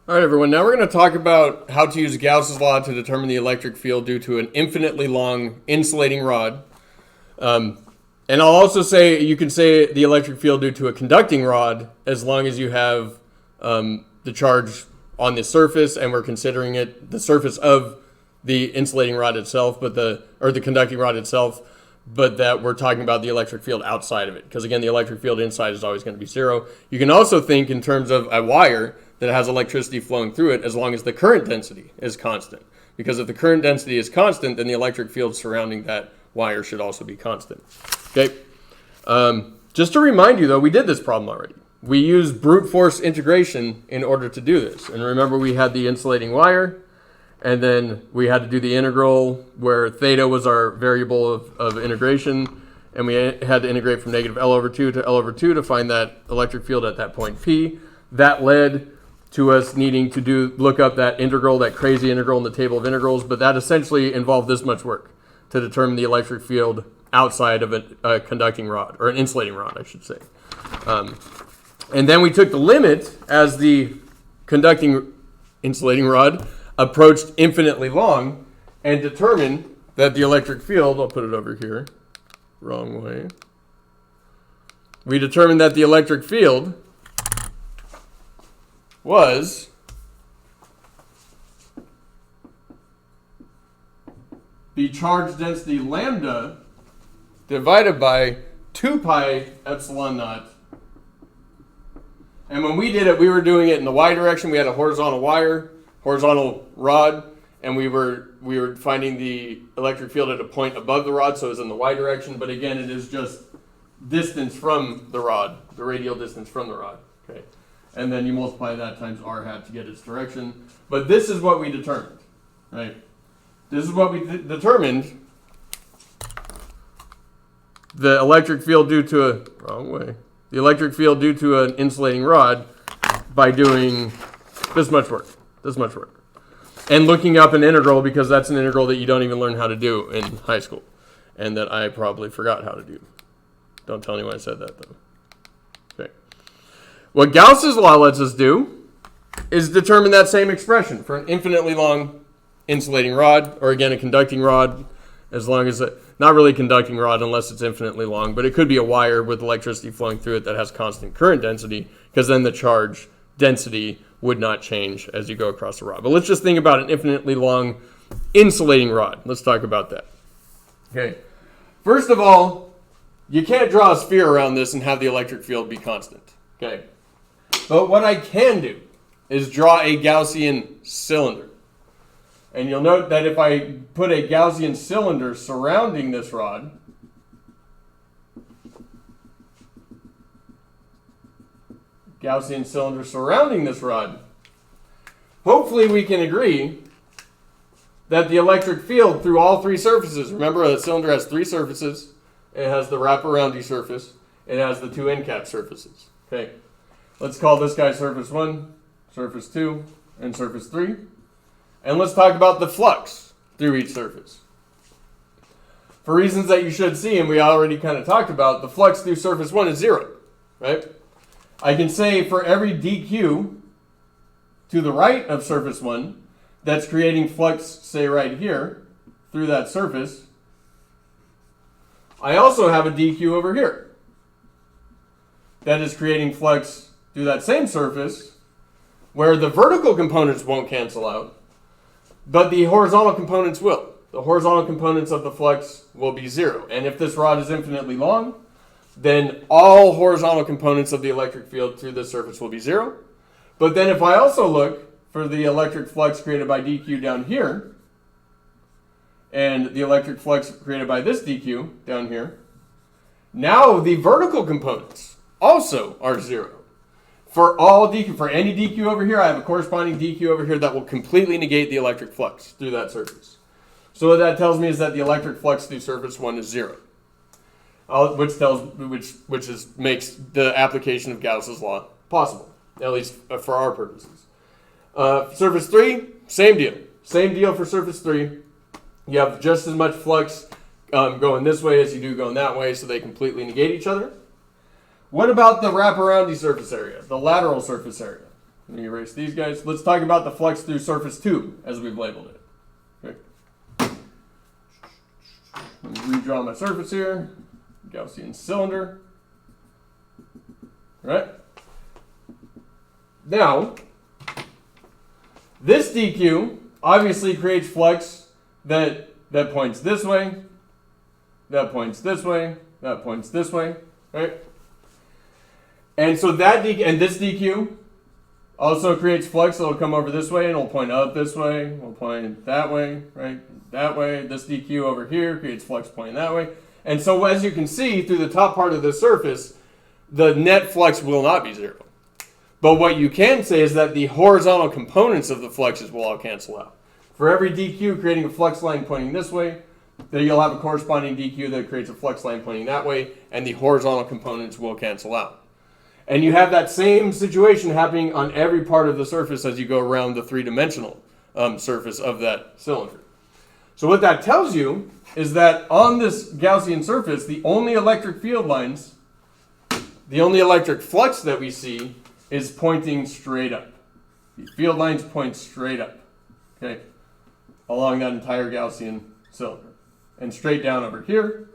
All right, everyone. Now we're going to talk about how to use Gauss's law to determine the electric field due to an infinitely long insulating rod. And I'll also say you can say the electric field due to a conducting rod as long as you have the charge on the surface, and we're considering it the surface of the insulating rod itself, or the conducting rod itself, but that we're talking about the electric field outside of it. Because again, the electric field inside is always going to be zero. You can also think in terms of a wire that has electricity flowing through it as long as the current density is constant. Because if the current density is constant, then the electric field surrounding that wire should also be constant. Okay. Just to remind you, though, we did this problem already. We used brute force integration in order to do this. And remember, we had the insulating wire, and then we had to do the integral where theta was our variable of integration, and we had to integrate from negative L over 2 to L over 2 to find that electric field at that point P. That led to us needing to look up that integral, that crazy integral in the table of integrals, but that essentially involved this much work to determine the electric field outside of a conducting rod, or an insulating rod, I should say. And then we took the limit as the conducting insulating rod approached infinitely long and determined that the electric field, I'll put it over here, wrong way. We determined that the electric field was the charge density lambda divided by 2 pi epsilon naught. And when we did it, we were doing it in the y direction. We had a horizontal wire, horizontal rod, and we were finding the electric field at a point above the rod, so it was in the y direction. But again, it is just distance from the rod, the radial distance from the rod. Okay. And then you multiply that times r hat to get its direction. But this is what we determined, right? This is what we determined. The electric field due to the electric field due to an insulating rod by doing this much work, and looking up an integral, because that's an integral that you don't even learn how to do in high school, and that I probably forgot how to do. Don't tell anyone I said that, though. Okay. What Gauss's law lets us do is determine that same expression for an infinitely long insulating rod, or again, a conducting rod, as long as not really a conducting rod unless it's infinitely long, but it could be a wire with electricity flowing through it that has constant current density, because then the charge density would not change as you go across the rod. But let's just think about an infinitely long insulating rod. Let's talk about that. Okay. First of all, you can't draw a sphere around this and have the electric field be constant. Okay. But what I can do is draw a Gaussian cylinder. And you'll note that if I put a Gaussian cylinder surrounding this rod, hopefully we can agree that the electric field through all three surfaces, remember a cylinder has three surfaces. It has the wraparoundy surface. It has the two end cap surfaces. Okay, let's call this guy surface 1, surface 2, and surface 3. And let's talk about the flux through each surface. For reasons that you should see, and we already kind of talked about, the flux through surface 1 is 0, right? I can say for every dq to the right of surface 1 that's creating flux, say right here, through that surface, I also have a dq over here that is creating flux through that same surface, where the vertical components won't cancel out, but the horizontal components will. The horizontal components of the flux will be 0. And if this rod is infinitely long, then all horizontal components of the electric field through this surface will be 0. But then if I also look for the electric flux created by dq down here, and the electric flux created by this dq down here, now the vertical components also are 0. For any dq over here, I have a corresponding dq over here that will completely negate the electric flux through that surface. So what that tells me is that the electric flux through surface 1 is 0, which makes the application of Gauss's law possible, at least for our purposes. Surface 3, same deal. Same deal for surface 3. You have just as much flux going this way as you do going that way, so they completely negate each other. What about the wraparoundy surface area, the lateral surface area? Let me erase these guys. Let's talk about the flux through surface 2 as we've labeled it. Okay. Let me redraw my surface here. Gaussian cylinder. All right. Now, this dq obviously creates flux that points this way, that points this way, that points this way, right? And so that and this dq also creates flux that will come over this way and will point up this way, will point that way, right? That way. This dq over here creates flux pointing that way. And so as you can see through the top part of the surface, the net flux will not be zero. But what you can say is that the horizontal components of the fluxes will all cancel out. For every dq creating a flux line pointing this way, then you'll have a corresponding dq that creates a flux line pointing that way, and the horizontal components will cancel out. And you have that same situation happening on every part of the surface as you go around the three-dimensional surface of that cylinder. So what that tells you is that on this Gaussian surface, the only electric field lines, the only electric flux that we see is pointing straight up. The field lines point straight up, okay, along that entire Gaussian cylinder. And straight down over here.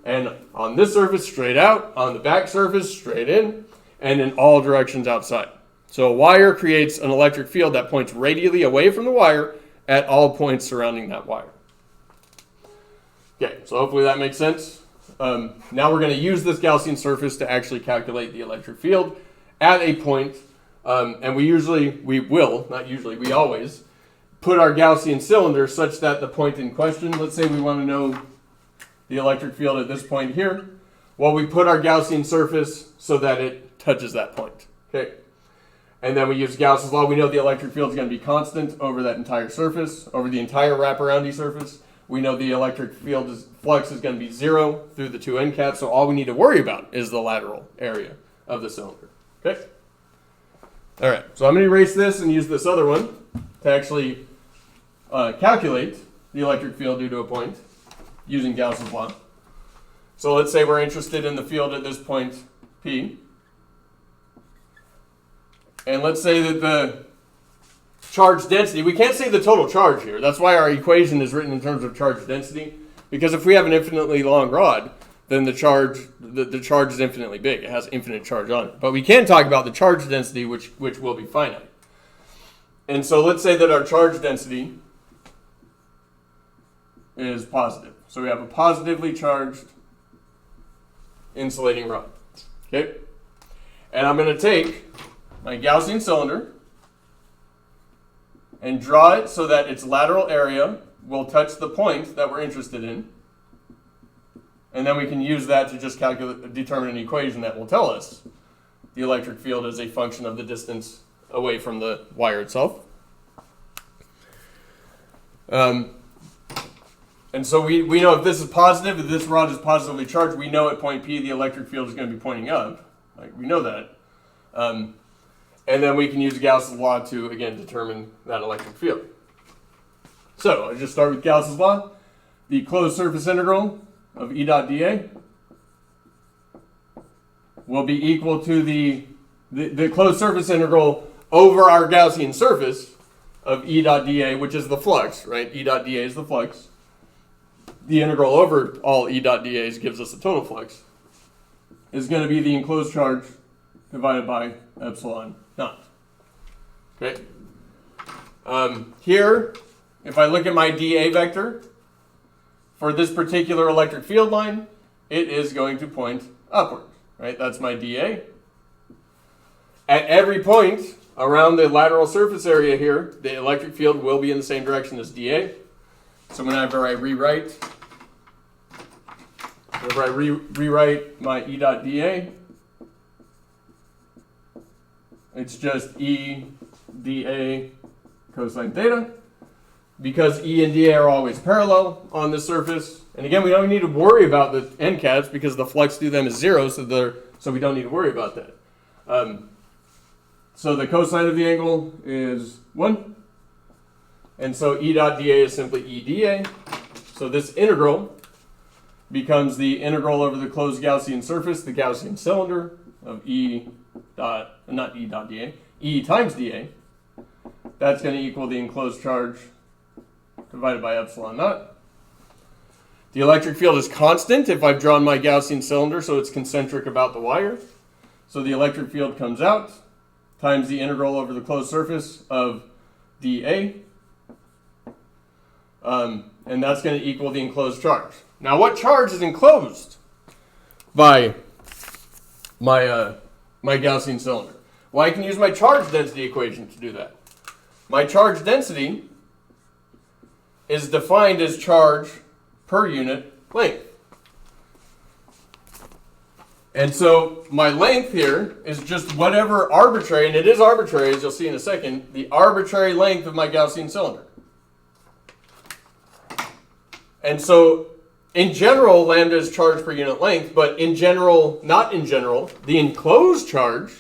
And on this surface, straight out. On the back surface, straight in. And in all directions outside. So a wire creates an electric field that points radially away from the wire at all points surrounding that wire. Okay, so hopefully that makes sense. Now we're going to use this Gaussian surface to actually calculate the electric field at a point. And we always put our Gaussian cylinder such that the point in question, let's say we want to know the electric field at this point here. Well, we put our Gaussian surface so that it touches that point. Okay. And then we use Gauss's law. We know the electric field is going to be constant over that entire surface, over the entire wraparoundy surface. We know the electric field flux is going to be zero through the two end caps. So all we need to worry about is the lateral area of the cylinder. Okay. All right. So I'm going to erase this and use this other one to actually calculate the electric field due to a point using Gauss's law. So let's say we're interested in the field at this point P. And let's say that the charge density, we can't say the total charge here. That's why our equation is written in terms of charge density. Because if we have an infinitely long rod, then the charge is infinitely big. It has infinite charge on it. But we can talk about the charge density, which will be finite. And so let's say that our charge density is positive. So we have a positively charged insulating rod. Okay? And I'm going to take my Gaussian cylinder and draw it so that its lateral area will touch the point that we're interested in. And then we can use that to just determine an equation that will tell us the electric field as a function of the distance away from the wire itself. And so we know if this is positive, if this rod is positively charged, we know at point P the electric field is going to be pointing up. Like, we know that. And then we can use Gauss's law to, again, determine that electric field. So I just start with Gauss's law. The closed surface integral of E dot dA will be equal to the closed surface integral over our Gaussian surface of E dot dA, which is the flux, right? E dot dA is the flux. The integral over all E dot dA's gives us the total flux, is going to be the enclosed charge divided by epsilon naught. Okay. Here, if I look at my dA vector, for this particular electric field line, it is going to point upward, right? That's my dA. At every point around the lateral surface area here, the electric field will be in the same direction as dA. So whenever I rewrite my E dot dA, it's just E dA cosine theta, because E and dA are always parallel on this surface. And again, we don't need to worry about the end caps because the flux through them is zero, so we don't need to worry about that. So the cosine of the angle is 1. And so E dot dA is simply E dA. So this integral becomes the integral over the closed Gaussian surface, the Gaussian cylinder of E dot E times dA. That's going to equal the enclosed charge divided by epsilon naught. The electric field is constant if I've drawn my Gaussian cylinder so it's concentric about the wire. So the electric field comes out times the integral over the closed surface of dA. And that's going to equal the enclosed charge. Now, what charge is enclosed by my Gaussian cylinder? Well, I can use my charge density equation to do that. My charge density is defined as charge per unit length. And so my length here is just whatever arbitrary, and it is arbitrary, as you'll see in a second, the arbitrary length of my Gaussian cylinder. And so in general, lambda is charge per unit length, but in general, not in general, the enclosed charge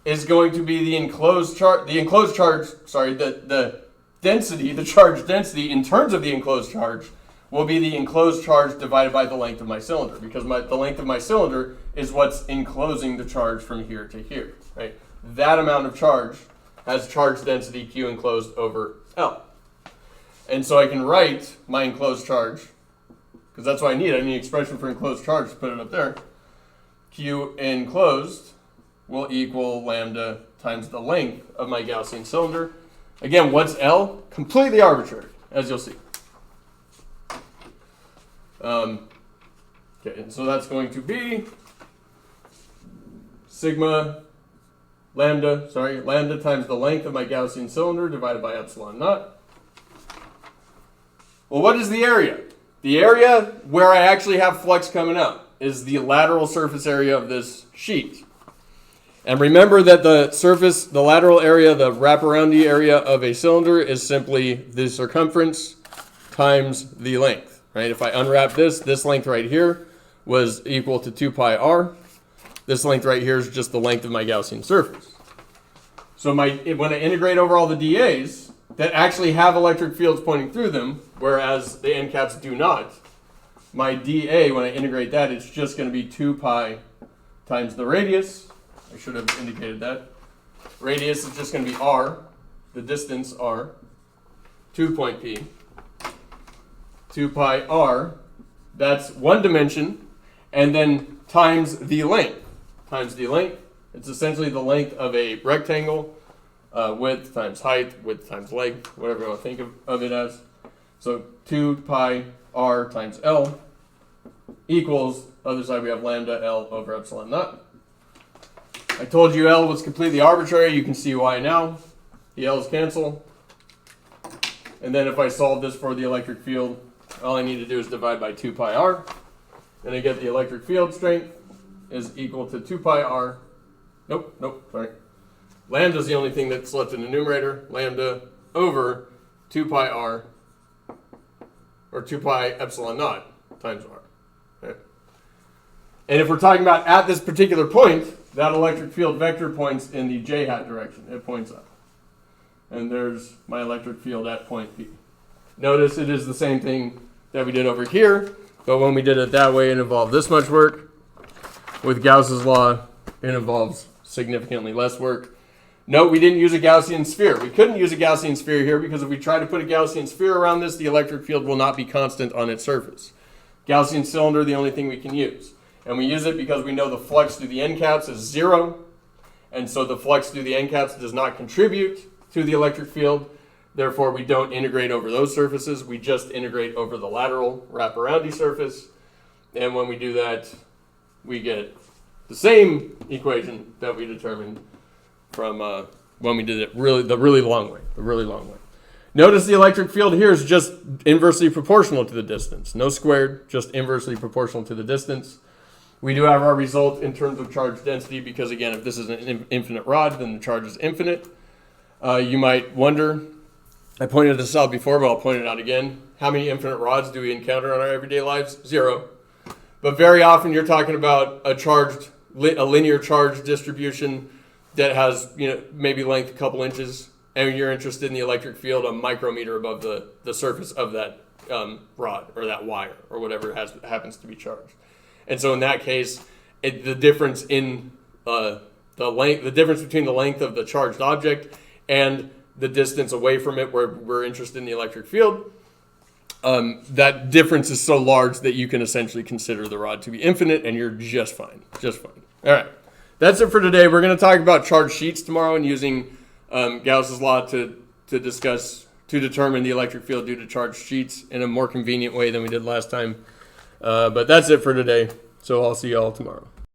is going to be the density, the charge density in terms of the enclosed charge will be the enclosed charge divided by the length of my cylinder, because the length of my cylinder is what's enclosing the charge from here to here, right? That amount of charge has charge density Q enclosed over L. And so I can write my enclosed charge, because that's what I need. I need an expression for enclosed charge to put it up there. Q enclosed will equal lambda times the length of my Gaussian cylinder. Again, what's L? Completely arbitrary, as you'll see. Okay, and so that's going to be lambda times the length of my Gaussian cylinder divided by epsilon naught. Well, what is the area? The area where I actually have flux coming out is the lateral surface area of this sheet. And remember that the lateral area, the wraparoundy area of a cylinder is simply the circumference times the length, right? If I unwrap this length right here was equal to 2 pi r. This length right here is just the length of my Gaussian surface. So when I integrate over all the dAs that actually have electric fields pointing through them, whereas the end caps do not, my dA, when I integrate that, it's just going to be 2 pi times the radius. I should have indicated that. Radius is just going to be r, the distance r, 2 point p, 2 pi r, that's one dimension, and then times the length. Times the length, it's essentially the length of a rectangle, width times height, width times length, whatever you want to think of it as. So 2 pi r times L equals, other side we have lambda L over epsilon naught. I told you L was completely arbitrary. You can see why now. The L's cancel. And then if I solve this for the electric field, all I need to do is divide by 2 pi r. And I get the electric field strength is equal to 2 pi r. Sorry. Lambda is the only thing that's left in the numerator. Lambda over 2 pi r, or 2 pi epsilon naught times r. Okay. And if we're talking about at this particular point, that electric field vector points in the j hat direction. It points up. And there's my electric field at point P. Notice it is the same thing that we did over here, but when we did it that way, it involved this much work. With Gauss's law, it involves significantly less work. Note we didn't use a Gaussian sphere. We couldn't use a Gaussian sphere here because if we try to put a Gaussian sphere around this, the electric field will not be constant on its surface. Gaussian cylinder, the only thing we can use. And we use it because we know the flux through the end caps is 0. And so the flux through the end caps does not contribute to the electric field. Therefore, we don't integrate over those surfaces. We just integrate over the lateral wraparoundy surface. And when we do that, we get the same equation that we determined from when we did it the really long way. Notice the electric field here is just inversely proportional to the distance. No squared, just inversely proportional to the distance. We do have our result in terms of charge density because, again, if this is an infinite rod, then the charge is infinite. You might wonder, I pointed this out before, but I'll point it out again. How many infinite rods do we encounter in our everyday lives? 0. But very often you're talking about a linear charge distribution that has, maybe length a couple inches, and you're interested in the electric field a micrometer above the surface of that rod or that wire or whatever happens to be charged. And so in that case, the difference in the the difference between the length of the charged object and the distance away from it where we're interested in the electric field. That difference is so large that you can essentially consider the rod to be infinite, and you're just fine. Just fine. All right. That's it for today. We're going to talk about charged sheets tomorrow and using Gauss's law to determine the electric field due to charged sheets in a more convenient way than we did last time. But that's it for today. So I'll see you all tomorrow.